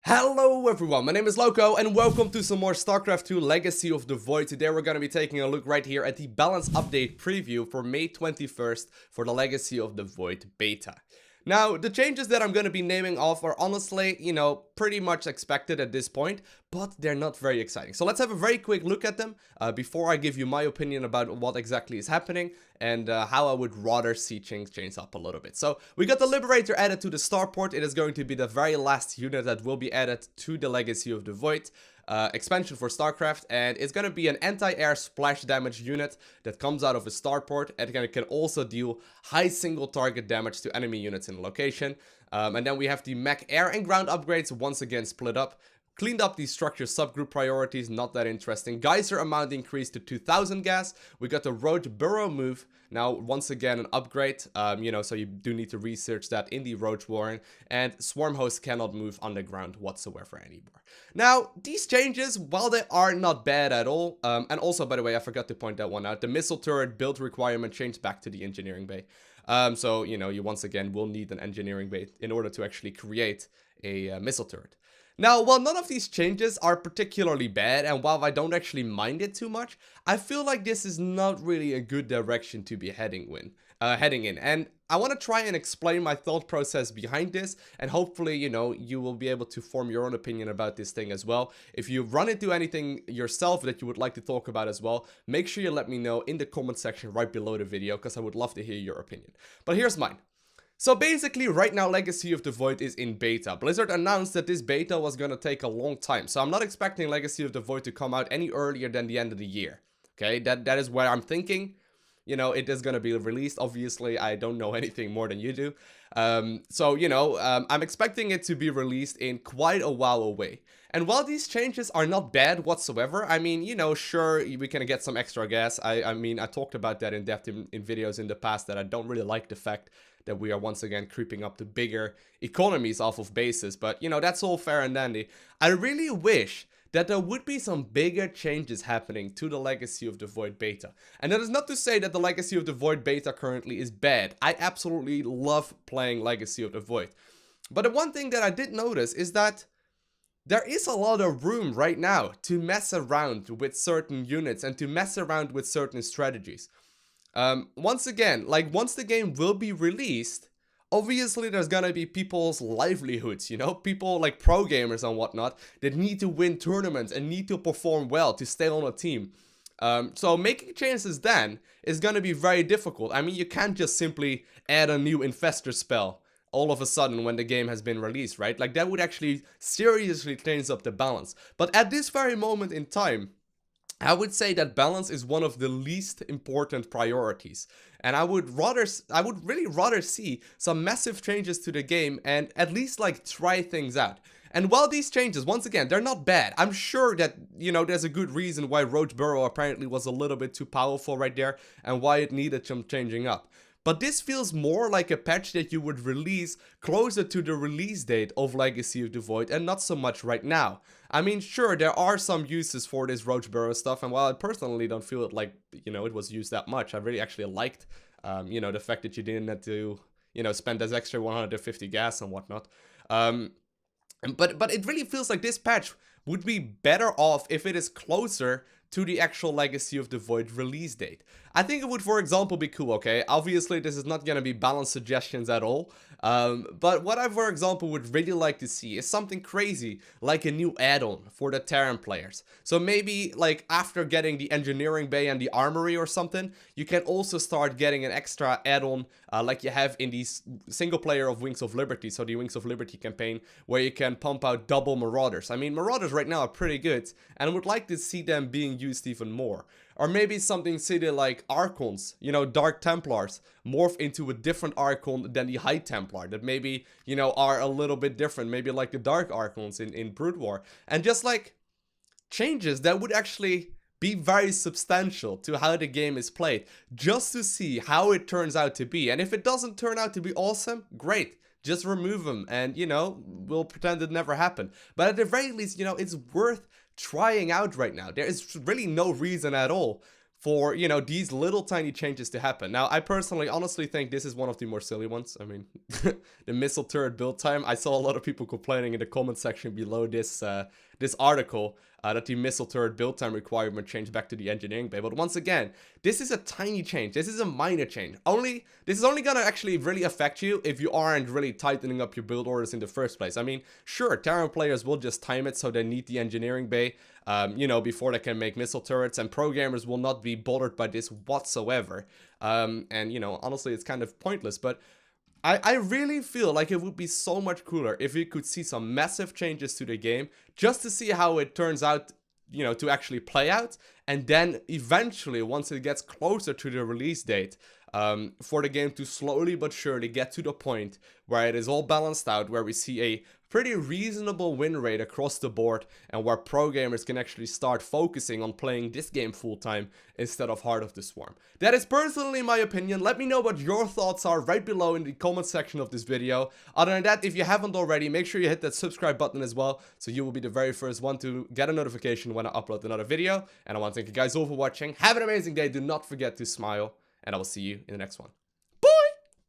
Hello everyone, my name is Loko and welcome to some more StarCraft 2 Legacy of the Void. Today we're going to be taking a look right here at the balance update preview for May 21st for the Legacy of the Void beta. Now, the changes that I'm going to be naming off are honestly, pretty much expected at this point, but they're not very exciting. So let's have a very quick look at them before I give you my opinion about what exactly is happening and how I would rather see things change up a little bit. So we got the Liberator added to the starport. It is going to be the very last unit that will be added to the Legacy of the Void expansion for StarCraft, and it's going to be an anti-air splash damage unit that comes out of a starport, and it can also deal high single target damage to enemy units in the location. And then we have the Mech air and ground upgrades once again split up. Cleaned up these structure subgroup priorities, not that interesting. Geyser amount increased to 2000 gas. We got the Roach Burrow move. Now, once again, an upgrade, so you do need to research that in the Roach Warren. And Swarm Host cannot move underground whatsoever anymore. Now, these changes, while they are not bad at all, and also, by the way, I forgot to point that one out, the missile turret build requirement changed back to the engineering bay. So, you once again will need an engineering bay in order to actually create a missile turret. Now, while none of these changes are particularly bad, and while I don't actually mind it too much, I feel like this is not really a good direction to be heading in. And I want to try and explain my thought process behind this, and hopefully, you will be able to form your own opinion about this thing as well. If you run into anything yourself that you would like to talk about as well, make sure you let me know in the comment section right below the video, because I would love to hear your opinion. But here's mine. So basically, right now, Legacy of the Void is in beta. Blizzard announced that this beta was gonna take a long time, so I'm not expecting Legacy of the Void to come out any earlier than the end of the year. Okay, that is where I'm thinking. It is gonna be released. Obviously, I don't know anything more than you do. I'm expecting it to be released in quite a while away. And while these changes are not bad whatsoever, I mean, sure, we can get some extra gas. I mean, I talked about that in depth in videos in the past, that I don't really like the fact that we are once again creeping up to bigger economies off of bases. But, that's all fair and dandy. I really wish that there would be some bigger changes happening to the Legacy of the Void beta. And that is not to say that the Legacy of the Void beta currently is bad. I absolutely love playing Legacy of the Void. But the one thing that I did notice is that there is a lot of room right now to mess around with certain units and to mess around with certain strategies. Once again, once the game will be released, obviously there's gonna be people's livelihoods, people like pro gamers and whatnot that need to win tournaments and need to perform well to stay on a team. So making changes then is gonna be very difficult. I mean, you can't just simply add a new infestor spell all of a sudden when the game has been released, right? That would actually seriously change up the balance. But at this very moment in time, I would say that balance is one of the least important priorities, and I would really rather see some massive changes to the game and at least try things out. And while these changes, once again, they're not bad. I'm sure that, there's a good reason why Roach Burrow apparently was a little bit too powerful right there and why it needed some changing up. But this feels more like a patch that you would release closer to the release date of Legacy of the Void and not so much right now. I mean, sure, there are some uses for this Roach Burrow stuff, and while I personally don't feel it it was used that much, I really actually liked, the fact that you didn't have to, spend this extra 150 gas and whatnot. But it really feels like this patch would be better off if it is closer to the actual Legacy of the Void release date. I think it would, for example, be cool, okay? Obviously, this is not gonna be balanced suggestions at all, but what I, for example, would really like to see is something crazy, like a new add-on for the Terran players. So maybe, after getting the engineering bay and the armory or something, you can also start getting an extra add-on, like you have in the single player of Wings of Liberty, so the Wings of Liberty campaign, where you can pump out double Marauders. I mean, Marauders right now are pretty good, and I would like to see them being used even more. Or maybe something silly like Archons, Dark Templars, morph into a different Archon than the High Templar, that maybe, are a little bit different, maybe like the Dark Archons in Brood War. And just changes that would actually be very substantial to how the game is played, just to see how it turns out to be. And if it doesn't turn out to be awesome, great. Just remove them and, we'll pretend it never happened. But at the very least, it's worth trying out right now. There is really no reason at all for, you know, these little tiny changes to happen. Now, I personally honestly think this is one of the more silly ones. I mean, the missile turret build time. I saw a lot of people complaining in the comment section below this this article that the missile turret build time requirement changed back to the engineering bay. But once again, this is a tiny change. This is a minor change. This is only gonna actually really affect you if you aren't really tightening up your build orders in the first place. I mean, sure, Terran players will just time it so they need the engineering bay, you know, before they can make missile turrets, and programmers will not be bothered by this whatsoever. And, you know, honestly, it's kind of pointless, but I really feel like it would be so much cooler if we could see some massive changes to the game just to see how it turns out, you know, to actually play out. And then eventually, once it gets closer to the release date, for the game to slowly but surely get to the point where it is all balanced out, where we see a pretty reasonable win rate across the board, and where pro gamers can actually start focusing on playing this game full time instead of Heart of the Swarm. That is personally my opinion. Let me know what your thoughts are right below in the comment section of this video. Other than that, if you haven't already, make sure you hit that subscribe button as well, so you will be the very first one to get a notification when I upload another video. And I want to thank you guys all for watching. Have an amazing day. Do not forget to smile, and I will see you in the next one.